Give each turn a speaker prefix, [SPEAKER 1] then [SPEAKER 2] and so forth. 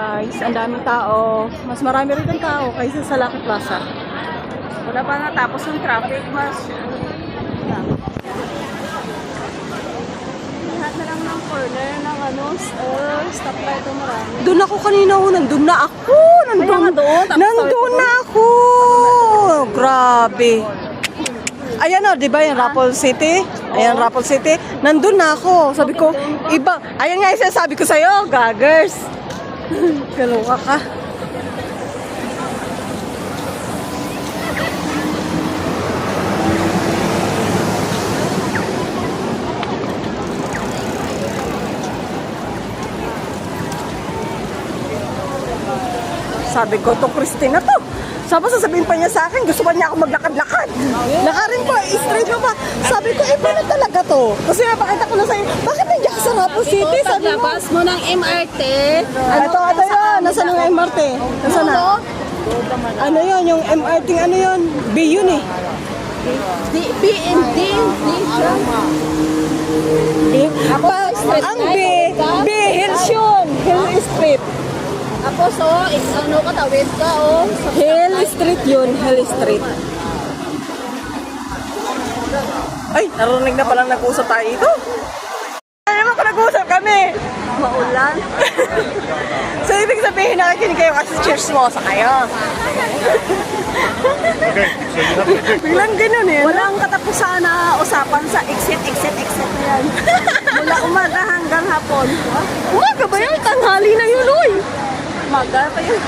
[SPEAKER 1] Guys, ang daming tao. Mas marami rin ang tao kaysa sa Lucky Plaza.
[SPEAKER 2] Wala pa natapos ng traffic, mas lahat na lang ng corner ng stoplight o marami.
[SPEAKER 1] Doon ako kanina, nandun na ako.
[SPEAKER 2] Kaya nga doon, tapos
[SPEAKER 1] Nandun na ako. Grabe. Ayan o, di ba yung Rapol City? Ayan, Rapol City. Nandun na ako. Sabi ko, iba. Ayan nga yung sabi ko sa'yo, gaggers. Kaloka ka. Sabi ko, to Christine na to. Sabi sasabihin pa niya sa akin, gusto pa niya ako maglakad-lakad. Lakarin po, straight mo pa. Sabi ko, paano talaga to? Kasi napakita ko na sa'yo, bakit nandiyan ka sa Rapol City? Sabi mo,
[SPEAKER 2] Paglabas mo ng MRT,
[SPEAKER 1] ito yun, nasa ng MRT? Nasa na? Ano yun, yung MRT, ano yun? B yun eh.
[SPEAKER 2] BND,
[SPEAKER 1] Ang B Hills yun, Hill Street.
[SPEAKER 2] Ako so, ano ka, tawid ka, oh.
[SPEAKER 1] Hill Street yun, Hill Street. Ay, narinig na palang nag-usap tayo ito. Ano naman kung nag-usap kami?
[SPEAKER 2] Maulan.
[SPEAKER 1] So, ibig sabihin nakikinig kayo kasi cheers mo sa kayo. Biglang ganun eh.
[SPEAKER 2] Walang katapusan na usapan sa exit na yan. Mula umaga hanggang hapon.
[SPEAKER 1] Umaga ba yun? Tanghali na yun, uy.
[SPEAKER 2] Umaga pa yun.